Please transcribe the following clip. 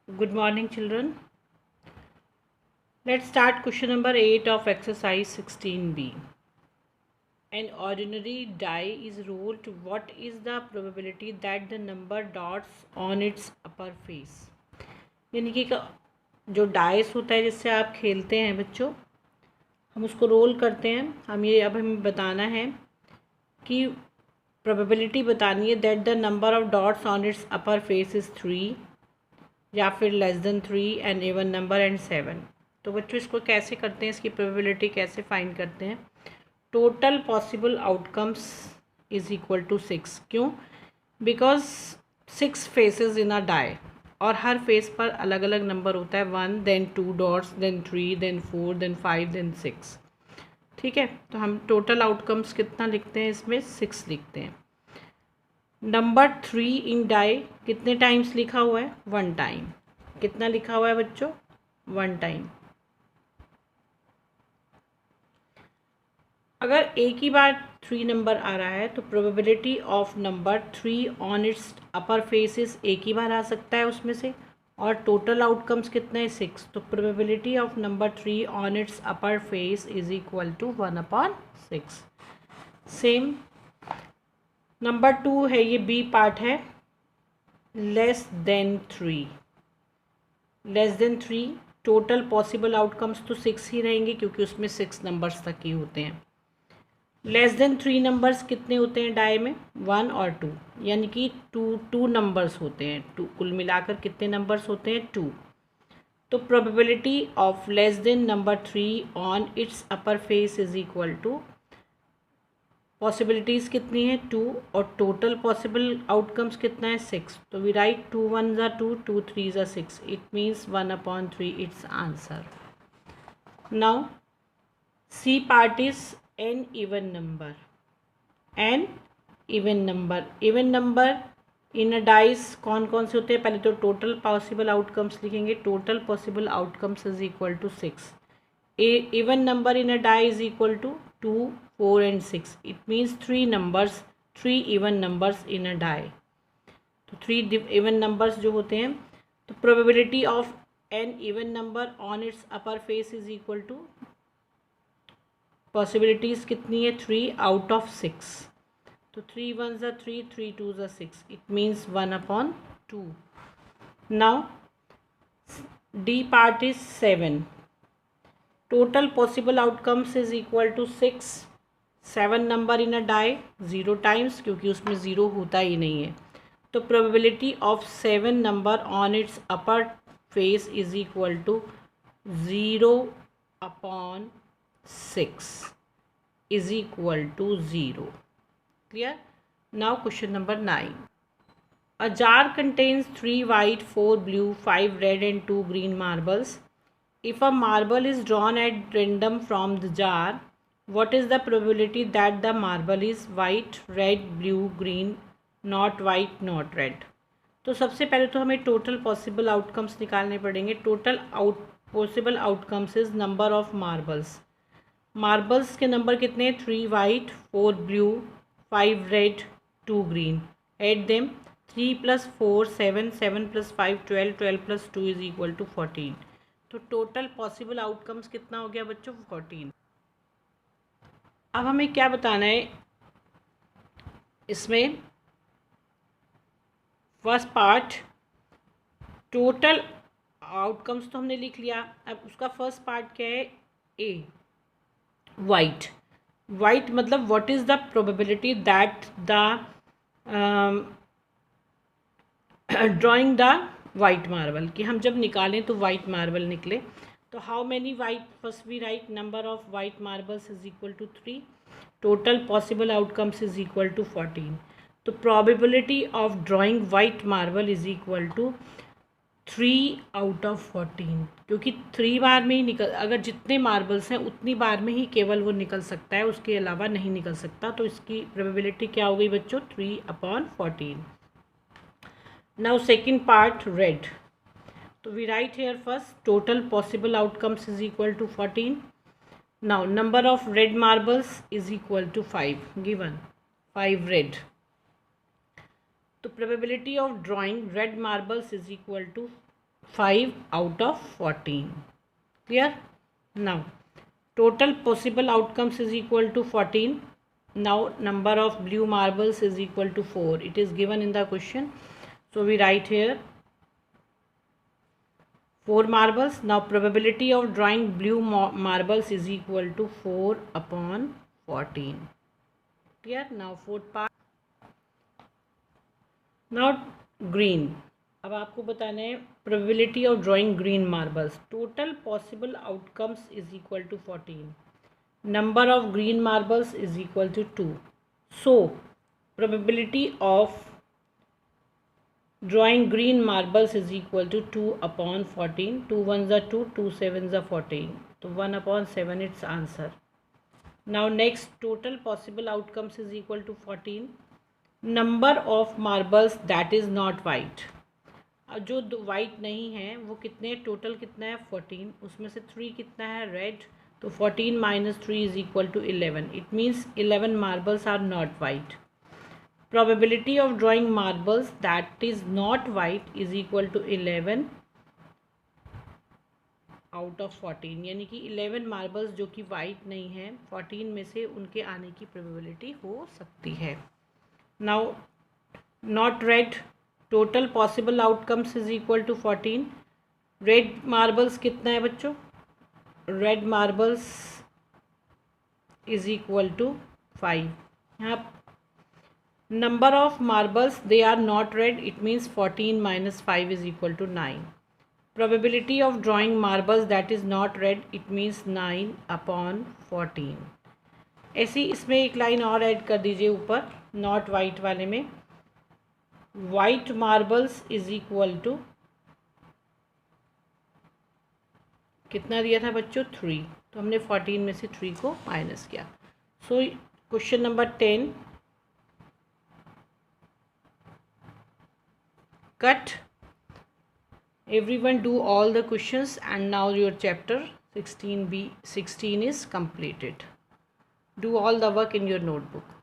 Good morning, children. Let's start question number 8 of exercise 16b. An ordinary die is rolled. What is the probability that the number dots on its upper face? यानी कि जो dice होता है जिससे आप खेलते हैं बच्चों, हम उसको रोल करते हैं। अब हमें बताना है कि प्रोबेबिलिटी बतानी है that the number of dots on its upper face is 3 या फिर less than 3 and even number and 7। तो बच्चों इसको कैसे करते हैं, इसकी प्रोबेबिलिटी कैसे फाइंड करते हैं? Total possible outcomes is equal to 6। क्यों? Because 6 faces in a die और हर फेस पर अलग अलग नंबर होता है, 1 then 2 dots then 3 then 4 then 5 then 6। ठीक है, तो हम टोटल आउटकम्स कितना लिखते हैं इसमें? 6 लिखते हैं। नंबर 3 इन डाई कितने टाइम्स लिखा हुआ है? 1 टाइम। कितना लिखा हुआ है बच्चों? 1 टाइम। अगर एक ही बार 3 नंबर आ रहा है तो probability of number 3 on its upper faces एक ही बार आ सकता है उसमें से, और टोटल आउटकम्स कितना है? 6। तो probability of number 3 on its upper face is equal to 1/6। Same number 2 है, ये बी पार्ट है, less than 3। Less than 3 total possible outcomes तो 6 ही रहेंगे क्योंकि उसमें 6 नंबर्स तक ही होते हैं। लेस देन 3 नंबर्स कितने होते हैं डाई में? 1 और 2, यानी कि टू नंबर्स होते हैं। कुल मिलाकर कितने नंबर्स होते हैं? 2। तो probability of less than number 3 on its upper face is equal to, possibilities कितनी है? 2, और टोटल पॉसिबल आउटकम्स कितना है? 6। तो वी राइट 2 1 ज़ा 2, 2 3 ज़ा 6। It means 1/3 it's answer. Now C part is an even number. An even number, even number in a dice कौन कौन से होते हैं? पहले तो टोटल पॉसिबल आउटकम्स लिखेंगे। Total possible outcomes is equal to 6। even number in a die is equal to 2 4 and 6. It means 3 even numbers in a die. तो 3 even numbers जो होते हैं, तो probability of an even number on its upper face is equal to, possibilities कितनी है? 3 out of 6। तो 3 1 ज़ा 3, 3 2 ज़ा 6। It means 1/2। Now D part is 7। Total possible outcomes is equal to 6। 7 number in a die 0 times, क्योंकि उसमें 0 होता ही नहीं है। तो probability of 7 number on its upper face is equal to 0/6 is equal to 0। Clear? Now question number 9। A jar contains 3 white, 4 blue, 5 red and 2 green marbles. If a marble is drawn at random from the jar, what is the probability that the marble is white, red, blue, green, not white, not red? तो सबसे पहले तो हमें total possible outcomes निकालने पड़ेंगे। Total possible outcomes is number of marbles. Marbles के number कितने हैं? 3 white, 4 blue, 5 red, 2 green. Add them, 3 + 4 7, 7 + 5 12, 12 + 2 is equal to 14। तो टोटल पॉसिबल आउटकम्स कितना हो गया बच्चों? 14। अब हमें क्या बताना है इसमें? फर्स्ट पार्ट टोटल आउटकम्स तो हमने लिख लिया। अब उसका फर्स्ट पार्ट क्या है? A, white. वाइट मतलब what is the probability that the drawing the white marble, कि हम जब निकालें तो वाइट मार्बल निकले। तो how many white, first we write number of white marbles is equal to 3। Total possible outcomes is equal to 14। तो probability of drawing white marble is equal to 3 out of 14, क्योंकि 3 बार में ही निकल, अगर जितने marbles हैं उतनी बार में ही केवल वो निकल सकता है, उसके अलावा नहीं निकल सकता। तो इसकी प्रोबेबिलिटी क्या हो गई बच्चों? 3/14। Now second part, red. So we write here first total possible outcomes is equal to 14. Now number of red marbles is equal to 5, given 5 red. So probability of drawing red marbles is equal to 5 out of 14. Clear? Now total possible outcomes is equal to 14. Now number of blue marbles is equal to 4. It is given in the question, so we write here 4 marbles. Now probability of drawing blue marbles is equal to 4 upon 14. Clear? Now fourth part. Now green. अब आपको बताना है probability of drawing green marbles. Total possible outcomes is equal to 14. Number of green marbles is equal to 2. So probability of drawing green marbles is equal to 2 upon 14. 2 ones are 2, 2 sevens are 14. So 1 upon 7 its answer. Now next, total possible outcomes is equal to 14. Number of marbles that is not white. जो white नहीं है वो कितने, total कितना है 14, उसमें से 3 कितना है रेड, तो 14 minus 3 is equal to 11. It means 11 marbles are not white. probability of drawing marbles that is not white is equal to 11 out of 14. यानी कि 11 मार्बल्स जो कि वाइट नहीं है 14 में से उनके आने की प्रोबेबिलिटी हो सकती है. Now not red, total possible outcomes is equal to 14. Red marbles कितना है बच्चों, red marbles is equal to 5. यहाँ number of marbles they are not red, it means 14 minus 5 is equal to 9. probability of drawing marbles that is not red, it means 9 upon 14. ऐसी इसमें एक line और add कर दीजिए ऊपर not white वाले में. White marbles is equal to कितना दिया था बच्चों 3, तो हमने 14 में से 3 को माइनस किया. So question number 10. Cut. Everyone do all the questions and now your chapter 16 is completed. Do all the work in your notebook.